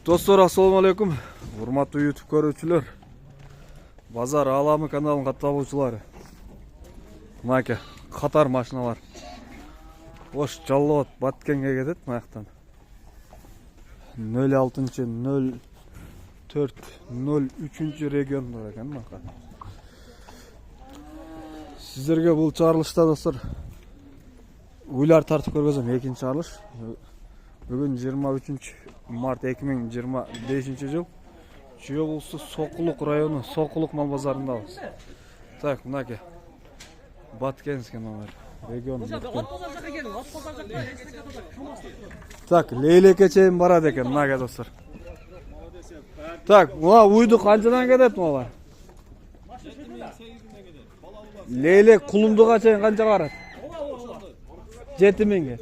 Dostlar, assalamu alaikum. Урматтуу YouTube көрүүчүлөр. Базар Аламы каналынын катталуучулары. Мына катар машиналар. Ош Жаллот Баткенге кетет маяктан. 06-04 03 региондор экен мага. Сиздерге бул чыгарылышта достор уйлар тартып көргөзөм. Экинчи чыгарылыш. Бүгүн 23 март 2025 жыл. Чүй облусу Сокулук району Сокулук мал базарындабыз. Так, мынаке Баткенский номер. Регион. Так, Лейлекке чейин барат экен мынаке достор. Так, мына уйду канчадан кетет мына? Лейлек Кулумдуга чейин канчага барат? 7000ге.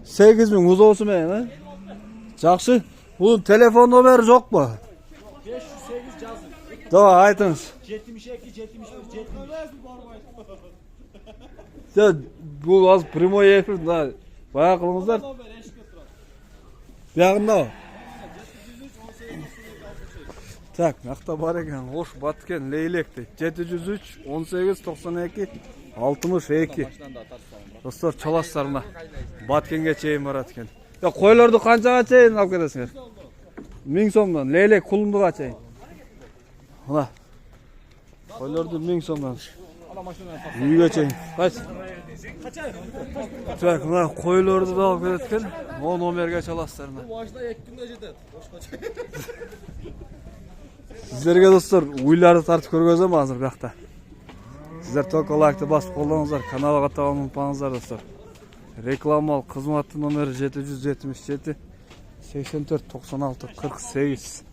8000 узоосу менен, жакшы. Бул телефон номери жокпу? 508 жазın. Давай айтыңыз. 72 71 70. Бул аз прямой эфир, да. Бая кылыңыздар. Бягында. Так, мақта бар екен. Ош Баткен Лейлек дейт. 703 18 92 62. Достор, чаластар мына Баткенге чейин барат экен. Койлорду канчага чейин алып кетесиңер? 1000 сомдон. Лейлек Кулумдуга чейин. Мына койлорду 1000 сомдон. Үйгө чейин. Кайсы? Так, мына койлорду да алып кетет экен. О номерге чаластар мына. Başta 2 günde жетет. Сиздерге достор уйларды тартып көргөзөм азыр бакта. Сиздер только лайкты басып колдонуңуздар, каналга каттабаны унутпаңыздар достор. Рекламалык кызматтын номери 777 84 96 48.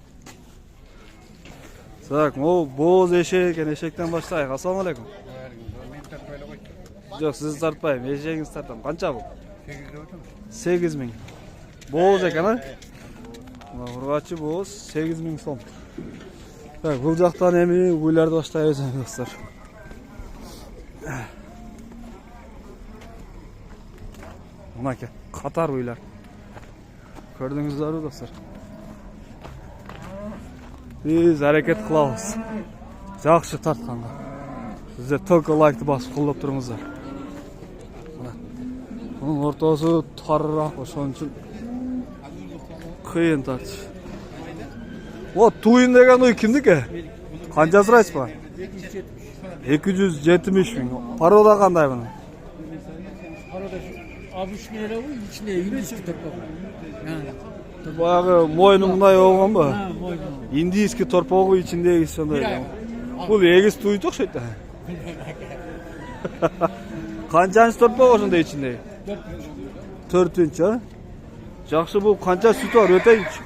Так, боз эшек экен, эшектен баштайык. Ассаламу алейкум. Жок, сизди тартпайм, эшегиңизди тартам. Канча бул? 8000. Боз экен, а? Ургачы боз 8000 сом. Так, бул жактан эми уйларды баштайбыз достор. Мынаке катар уйлар. Көрдүңүздөрбү достор? Биз аракет кылабыз. Жакшы тартканга. Сиздер только лайкты басып колдоп туруңуздар. Мунун ортосу тарыраак, ошон үчүн кыйын тартыш. Вот туйун деген уй кимдики? Канча сурайсыз ба? 270 миң. Парода кандай муну? Обычный эле бу, ичинде индийский торпок. Баягы мойну мындай болгонбу? Индийский торпогу ичиндеги сондай. Бул эгиз туйду окшойт да. Канчанчы торпок ошондой ичинде? 4-нчү, а? Жакшы, бул канча сүт бар, өтөйчү?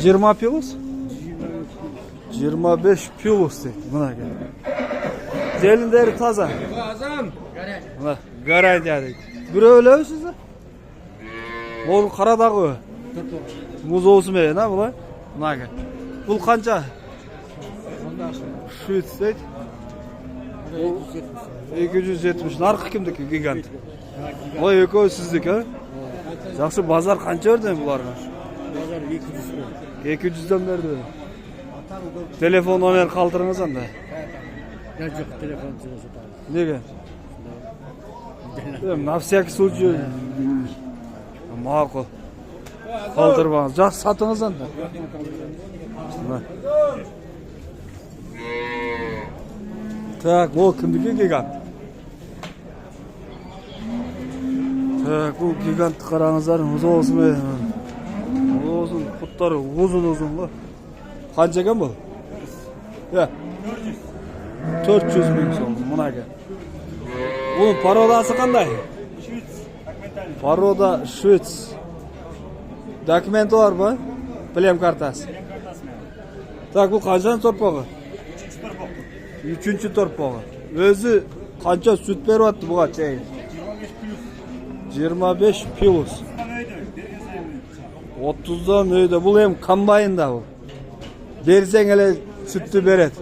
20 пилос? 25 пилос дейт, мынаке. Желиндери таза. Мына, гарантия дейт. Бирөө өлөбүсүз да? Могу карадагы музоосу менен, а, була? Мынаке. Бул канча? Шүт дейт. 270. Наркы кимдики? Гигант. Ой, экөө сиздики, а? Жакшы, базар канча берди буларга? Базар 200. 200дөн берди. Телефон номер калтырыңыз анда. Жок, телефон сатабыз. Неге? На всякий случай. Макул. Калтырбаңыз. Жакшы, сатыңыз анда. Так, бул кимдики? Гигант. Так, бул гигантты караңыздар, узоосу менен. Узун, буттары узун го. Канча экен бул? 400 миң сом, мынаке. Бунун пародасы кандай? Парода Швец. Документи барбы? Билем картасы. Так, бул канчанчы торпогу? 3-чү торпогу. Өзү канча сүт берип атты буга чейин? 25 пилос. 30дан өйдө. Бул эми комбайнда бул. Берсең эле сүттү берет.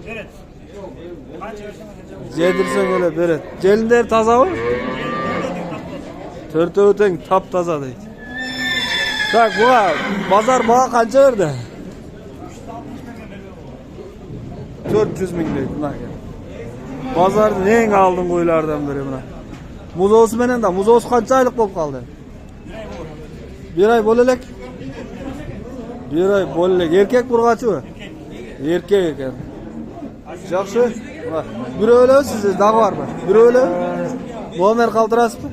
Жедирсең эле берет. Желиндери тазабы? Төртөө тең таптаза дейт. Tak, buğa bazar bağı qancha verdi? 400 ming deydi buna. Bazarda eng aldın qo'ylardan biri buna. Muzosi menen da, muzosi qancha oylik bo'lib qoldi? 1 oy bo'lalik. 1 oy bo'lalik. Erkak burg'achimi? Erkak ekan. Yaxshi. Bir o'ylab siz da'vo bormi? Bir o'ylab. Nomer qoldirasizmi?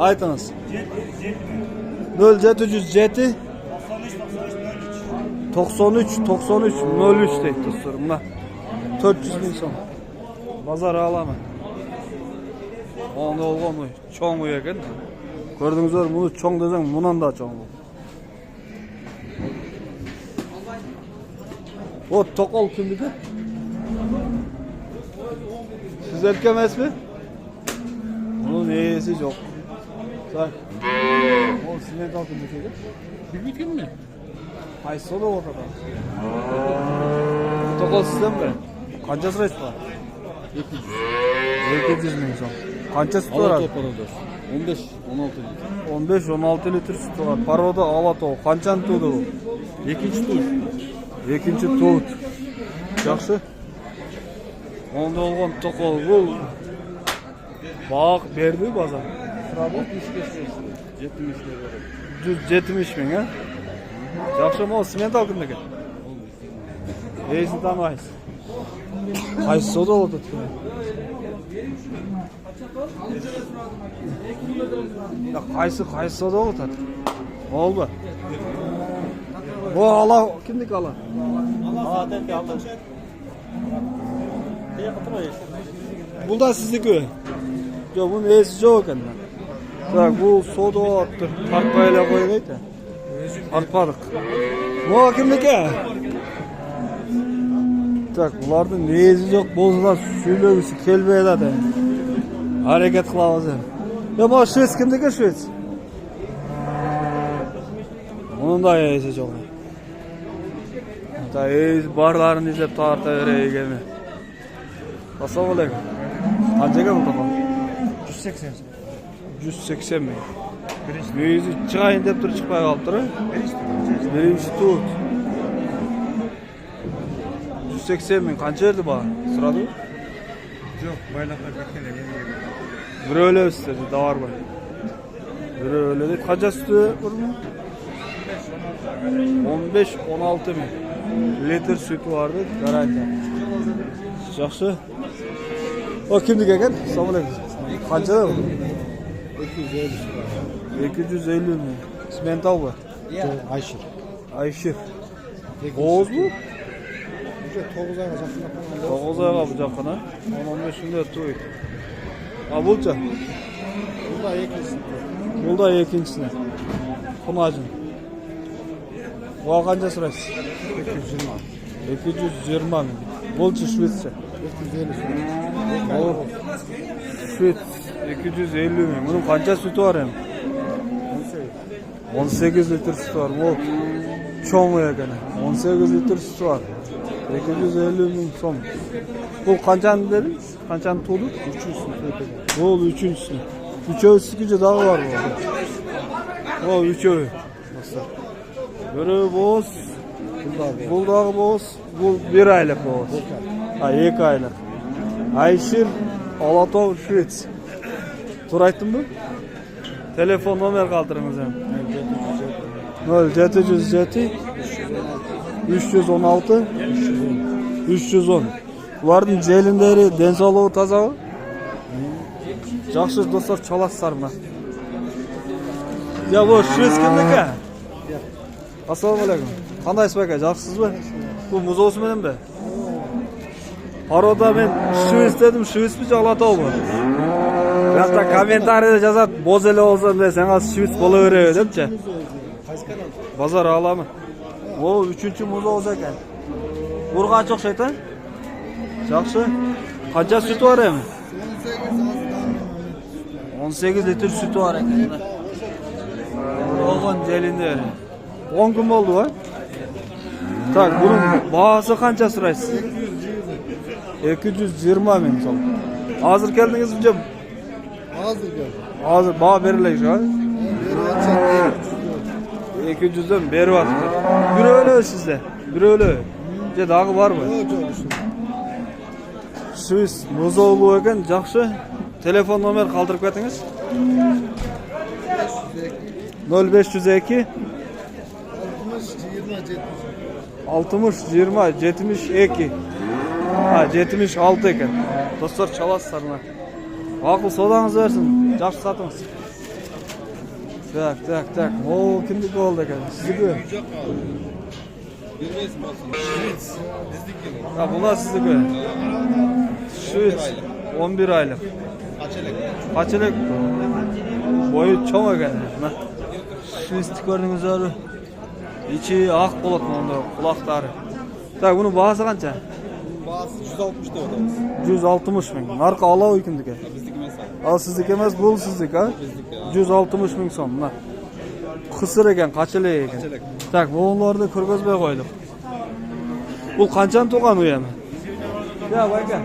Aytыңыз. 0707 93 93 03 deydi dostlar. Buna 400 ming so'm. Bazar alama. Onda olgan bu çoğun bu ekan. Gördüңүздөр, bunu çoğun desem bundan da çoğun. O tokol kimdiki? Siz erkek emasmi? Bunun neyesi yok. Say. O sizden kalkın kimdiki? Bilmiyorum mi? Qaysi da ortada. Tokol sizden mi? Qancha sırayız var? 200 ming so'm. Qancha sut beradi? 15 16 litr. 15-16 litr sut var. Paroda Alatoq. Qanchani to'di bu? Ikinci tur. Ikinci to'd. Yaxshi. Onda olgan to'qol bu. Baq berdi bozor. Sırada 70 170 ming ha? Yaxshi, mo sement olgandiki. Esi tanmaysiz. Qaysi soda oladi? Ya qaysi soda oladi? Oldu. Bu ala kimdik ala? Adem aldı. Neye katılmayız? Bu da sizdeki. Yo bunun esi yok ekan. Bak bu soda attı. Tartmayla koyaydı. Tartmadık. Bu kimdiki? Tak, bularning nezi yo'q bo'lsa suylagisi kelmaydi. Harakat qilamiz. Ya bu Shvets kimdiki Shvets? Onun da esi yo'q. Da barlarini izlab tortaveraygan. Assalomu alaykum. Qanchaga bu to'qol? 180. 180 ming. Birinchi chiqayin deb turib chiqmay qolibdi. Birinchi tut. 180 ming qancha berdi bu? So'radi? Yok, baylaklar bekleyin. Bir öyle istedi, davar var. Bir öyle değil. Kaça sütü bunun? 15-16 ming litr sütü vardı. Garanti. Yaxşı. O kimdik ekan? Assalomu alaykum. Qancha bu? 250 ming. Simental bu. Ayşir. Ayşir. Oğuz bu? 9 ayga жақын. 9 ayga bu жақын, 10-15 күндө той. А булча? Burada ikincisi. Бұл да екіншісіне. Құнажын. Оға қанша сұрайсыз? 220 мың. Бұлчы шведше. 250. Ол швед 250 мың. Мұның қанша sütü var hem? 18 litr sütü var. Ол çoğun ekan. 18 litr sütü var. 250 мың сом. Бұл қаншаны dediniz? Қаншаны толды? 300. Ол üçüncüsü. Üçüncüsü gücü daha var bu. O üçüncü. Biri boz. Bu da boz. Bu 1 aylık boz. Ha 2 aylık. Ayşir Alatov Şvets. Tur aytdın mı? Telefon nomer kaldırınız hem. 0707 316 310. Bularning jelinderi densolig'i tozami? Yaxshi do'stlar, chalasizlar buni. Ya bu Shvets kimniki? Assalomu alaykum. Qandaysiz aka? Yaxshisizmi? Bu muzosi menimi? Paroda men Shvets dedim, Shvetsmi Alatov bu? Hatta kommentariyada yozat, bozele olsa da sen az Shvets bo'laveradi debchi. Bozor alami. O 3-chi muzoz ekan. Burg'achi o'xshaydi. Yaxshi. Qancha süt var hem? 18 litr sütü var ekan. Olgan jelinde. 10 kun oldu ha? Tak, bunun bahası qancha so'raysiz? 220 ming so'm. Hozir keldingiz hocam? Hozir geldi. Hozir baho beriladi shu. 200'den beri var. Bir öyle sizde. Bir öyle. Je dağı var mı? Siz Mozoğlu eken жақсы. Telefon nomer kaldırıp ketiniz. 0502 60 20 72. Ha 76 eken. Dostlar çalasızlar mı? Akıl sodanız versin. Жақсы satыңыз. Так. O kimdik oldu eken? Sizdiki. Ha bunlar sizdiki. Şuiz 11 aylık. Kaçılık. Boyu çoğ eken. Şuizdik gördünüz abi. İçi ak bolat onda kulakları. Tak bunun bahası kança? Bazı 160 da odamız. 160 bin. Narka ala o kimdik? Al sizdik emez, bul sizdik ha? 160 bin son. Kısır eken, kaçılık eken. Tak bu onlarda kırgızbay koyduk. Bu kançan tuğan uyanı? Ya baka.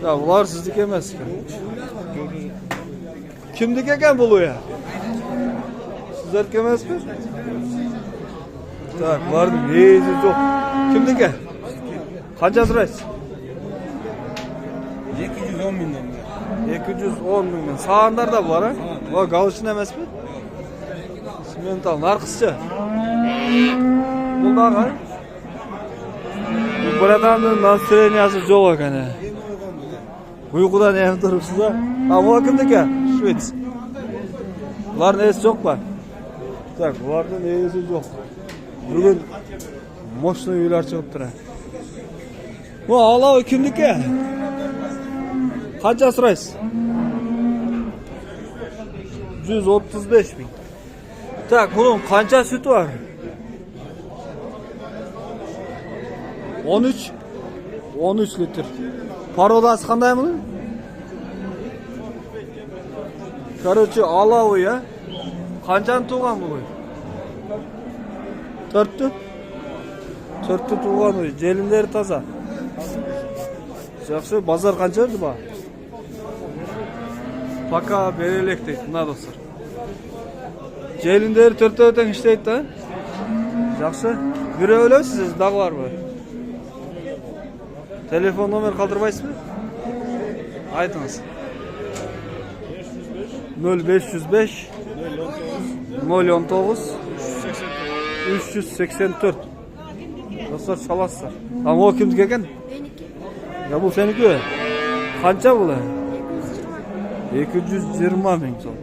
Ya bunlar sizdik emez. Kimdik eken bulu ya? Sizler kemez mi? Tak vardı neyse çok. Kimdik eken? Kança sırayız? 210 binden. 210 binden. Sağanlar da var ha? O galışın emez mi? Simental, narkısçı. Bundan ha? Bu buradan настроениясы жоқ екен. Uykudan ev durupsuz ha? Ama o kimdik ya? Şvets. Bunlar neyse çok var. Tak, bunlarda neyse yok. Bugün moşlu uyular çıkıp durar. Bu ağla kimdik ya? Kaça sırayız? 135 bin. Tak, bunun kança sütü var? 13 litre. Parodası qanday bunun? Короче, алау ya. Qanchani tug'an bu? 4 tug'an uy. Jelinleri toza. Yaxshi, bozor qancha edi bu? Paka berelek deydi, mына dostlar. Jelinleri 4-tön işleydi da. Yaxshi. Biri ölesiz, dağ var mı? Telefon nomer kaldırmayız mı? Aytınız. 0505 019 384. Dostlar çalasızlar. Ama o kimdik eken? Ya bu seniki. Kança bu? 220 bin son.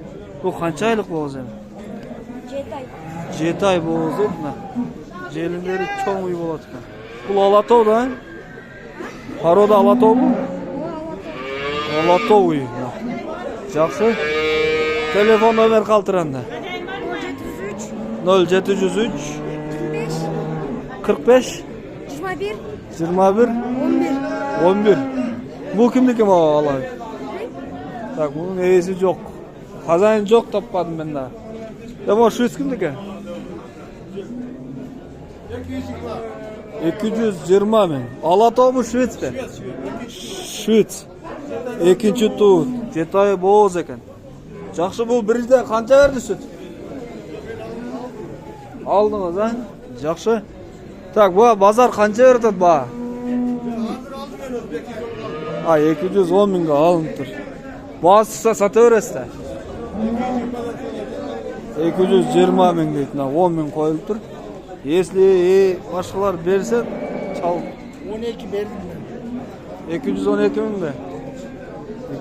Bu kança aylık bu o zaman? 7 ay bu o zaman. Jelinleri çok uyu boladı. Bu Alatov da. Paroda Alatov mu? Alatov uyu. Жақсы. Telefon nomer kaltıranda. 0703 45 21 11. Bu kimdiki mi Allah? Tak bunun neyisi yok. Kazayın yok tapmadım ben daha. Ya bu şu kimdiki? 220 bin. Alatov mu Şvets'te? Şvets. İkinci tuğut. Detayı boğaz eken. Жақсы bu birde kança verdi süt? Aldınız ha? Жақсы. Tak bu bazar kança verdi bu? Ha 210 binge alındır. Bazısa satıvereste. 220 bin deydi. 10 bin koyuldur. Если başkalar berse çal. 12 verdim ben. 212 bin mi?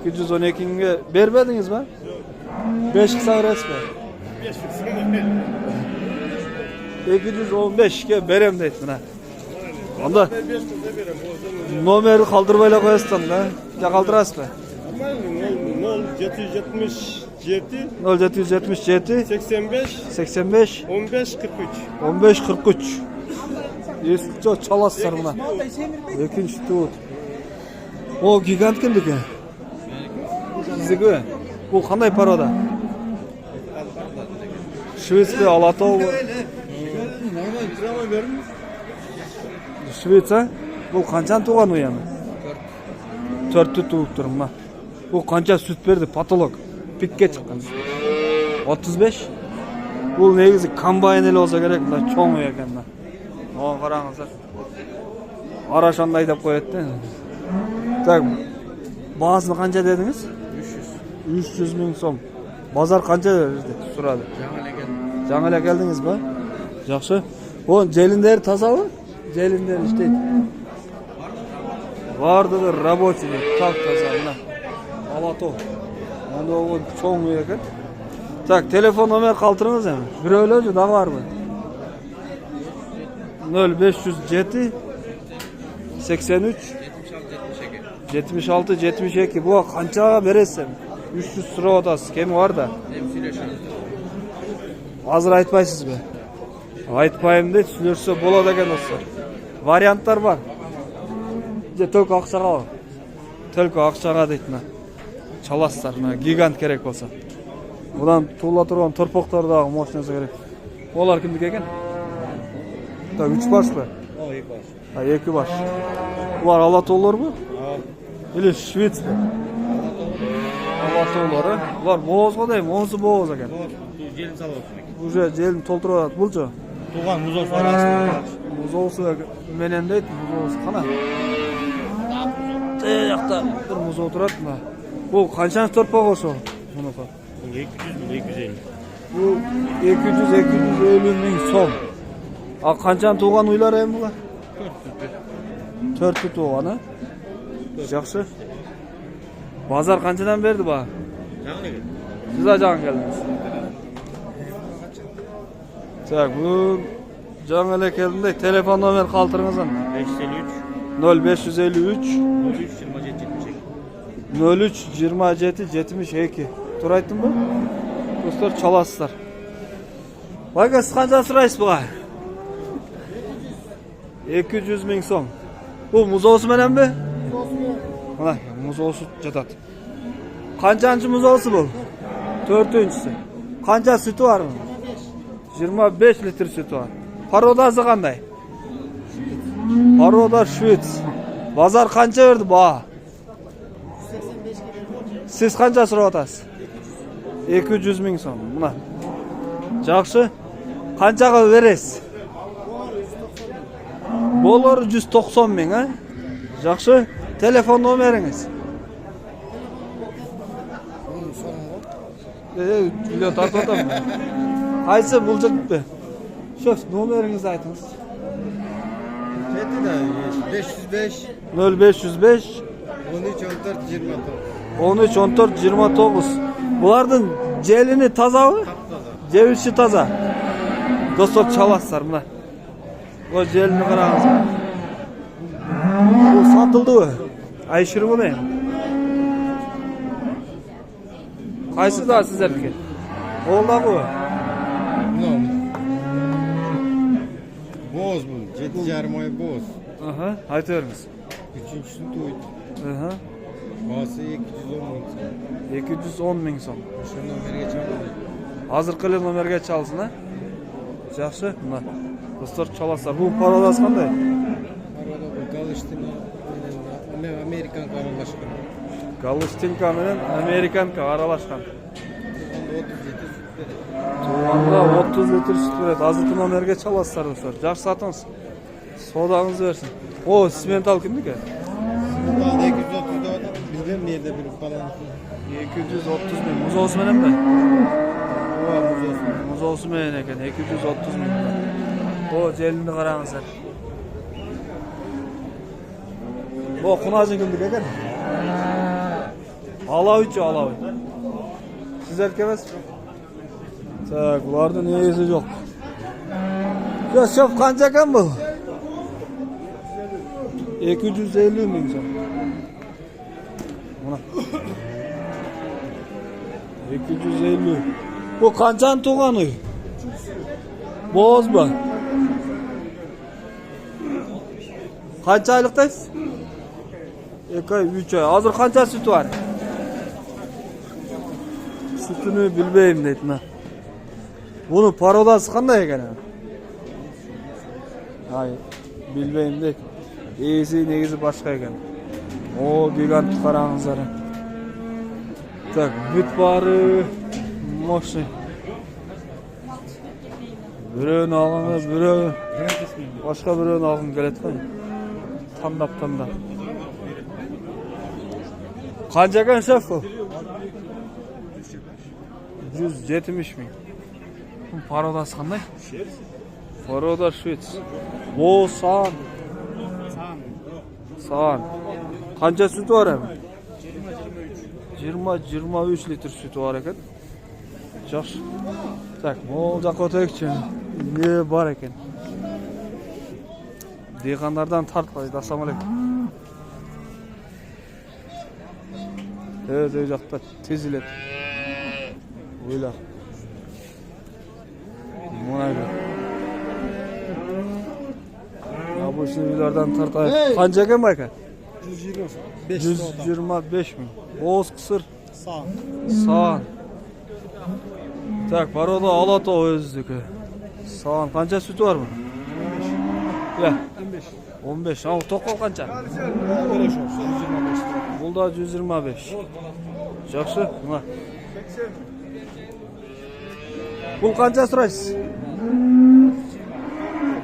212 binge vermediniz mi? 5 kısa resmi. 215 ke berem deytin ha. Onda nomeri kaldırmayla koyasın da. Ya kaldırasın mı? 0777 0777 85 15 43. Eski çok çalaslar buna. İkinci tuğut. O gigant kimdiki? Sizdiki? Bu qanday paroda? Şvets'te Alatov. Şvets'e? Bu qanchani tuğan u yana? 4 tuğup turma. Bu qancha süt berdi? Patolog. Pikke chiqqan. 35 Бұл негізі комбайн елі болса керек, мына чоң екен мына. Оған қараңыздар. Арашандай деп қояды да. Так, бағасын қанша дедіңіз? 300 мың сом. Базар қанша жерде сұрады? Жаңа эле келдіңіз ба? Жақсы. Оның желіндері таза ба? Желіндері іштейді. Бардығы рабочий, так таза. Мына алато. Онда ол чоң екен. Так, телефон номер қалтырыңыз әмі. Бір өлі жу, дағы бар ба? 0507 83 76-72. Бұға қаншаға бересің? 300 сұрап отасыз. Кемі бар да? Азыр айтпайсыз бе? Айтпайым дейді, сүлерсе болады екен осы. Варианттар бар. Төлкі ақшаға бар. Төлкі ақшаға дейді. Чаластар, гигант керек болса. Бұдан туыла тұрған тұрпоқтардағы машинасы керек. Олар кімдік екен? 3 баш ба? 2 баш. Бұлар алатолар ба? Или швец ба? Алатолары. Бұлар боғыз қодайым, онысы боғыз екен. Желін салып отыр. Уже желін толтырып бұл жо? Туған мұзолсы арасында. Мұзолсы менен дейді, мұзолсы қана. Жақта бір мұз отырады ма? Бұл қаншаныз торпақ осы? Бұл 200-250. Бұл 200-250 мың сом. А қаншаны туған ұйлар әйім бұла? 4 туған, а? Жақсы. Базар қаншадан берді ба? Жаңын екен. Сіз ағын келдіңіз. Так, бұл жаңын әлі келдіңдей. Телефон номер қалтырыңыздан. 0553 03-27-72. Тұр айттым ба? Достар, чаласыздар. Байға, сіз қанша сұрайсыз бұға? 200 мың сом. Бұл мұз осы менен бе? Мұна, мұз осы жатады. Қаншаншы мұз осы бұл? 4-шісі. Қанша сүті бар мы? 25 литр сүті бар. Пародасы қандай? Парода швец. Базар қанша берді ба? Сіз қанша сұрап атасыз? 200 мың сом. Мұна. Жақсы. Қаншаға бересіз? Болар 190 мың, а? Жақсы. Телефон номеріңіз? Үлі тартып атам. Қайсы бұл жігіт бе? Шөп, номеріңізді айтыңыз. 505 0505 13-14-29. Бұлардың желіні таза ба? Жебіші таза. Достар, чаласыздар мұна. Бұл желіні қараңыз. Бұл сатылды ба? Айшыры бұл не? Қайсы да сіздердікі? Ол да бұл? Боз бұл, 7,5 ай боз. Айты өріңіз. Үшіншісін туйды. Басы 210 мың сом. 210 мың сом. Şu номерге чалды. Азыр қылы номерге чалсын, а? Жақсы, мұна. Достар, чаласыздар. Бұл пародасы қандай? Парода бұл Галыштина Американка аралашқан. Галыштинка менен Американка аралашқан. Туғанда 30 Туғанда 30 литр süt литр сүт береді. Азыркы номерге чаласыздар, достар. Жақсы сатыңыз. Содаңыз берсін. О, симентал кімдікі? Симентал 230 да var. Bilmem nerede bir falan. 230 мың. Мұз осы менен бе? Ova muz olsun. Мұз осы менен екен. 230 мың. О, желінді қараңыздар. О, құнажын кімдік екен? Алауи чо, алауи. Сіздер кемес? Так, бұлардың есі жоқ. Шөп қанша екен бұл? 250 мың сом. Мұна. 250. Бұл қаншаны туған үй? Боз ба? Қанша айлықтайсыз? 2 ай, 3 ай. Азыр қанша сүті бар? Сүтіні білбеймін дейді. Бұны пародасы қандай екен? Ай, білбеймін дейді. Есі негізі башқа екен. О, гигант қараңыздар. Так, бүт бары мощный. Bireuni alganga birөө başka bireuni algın kelet go. Tandap. Kança ekan şef bu? 170 ming. Parodası qanday? Paroda Şvets. O sağan. Sağan. Kança sütü var hem? 20-23 litr sütü var ekan. Yaxşı. Tak, mol jaqqa o'taylikchi. Ne var ekan? Dehqonlardan tartmaydi. Assalomu alaykum. Evet, o жақта тезілет. Ойла. Мына бер. Обычный үйлерден тартайық. Қанша екен байка? 125 мың. Боз қысыр. Саған. Так, порода Алатау өздікі. Саған қанша sütü var mı? 15. Ал тоқал қанша? Бұл да 125. Жақсы, мына. Бұл қанша сұрайсыз?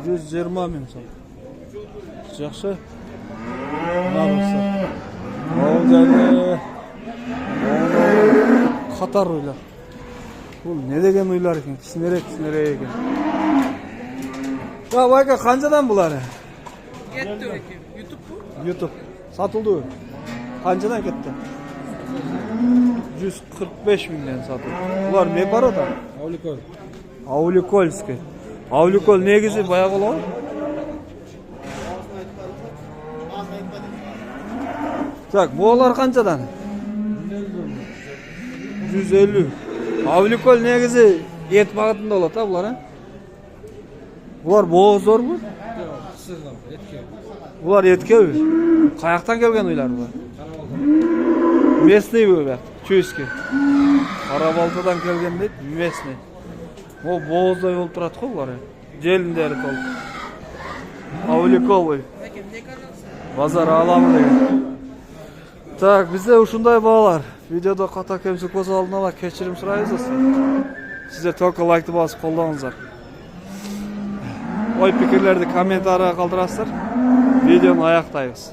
120 мың сом. Жақсы. Мына болса. Ол жайлы. Қатар ойлар. Бұл не деген ойлар екен? Кісінерек екен. Байка, қаншадан бұлары? Кетті екен. YouTube bu? YouTube. Satıldı. Қаншадан кетті? 145 мыңнан сатылды. Бұлар не парода? Ауликольский. Ауликол негізі баяғы ғой? Так, бұлар қаншадан? 150. Ауликол негізі ет бағытында болады, бұлар? Бұлар боғыздар бұл? Бұлар етке үй. Қаяқтан келген үйлер бұлар? Местный үй, Чүйіске. Қарабалтыдан келген дейді, местный. Ол боғыздай болып тұрады қой бұлар. Желіндері толып. Ауликол үй. Базар аламы деген. Так, бізде ушундай бағалар. Видеода қата кемсік болса алдын ала кешірім сұрайыз осы. Сіздер только лайкты басып қолдаңыздар. Ой пікірлерді комментария қалдырасыздар. Видеоны аяқтаймыз.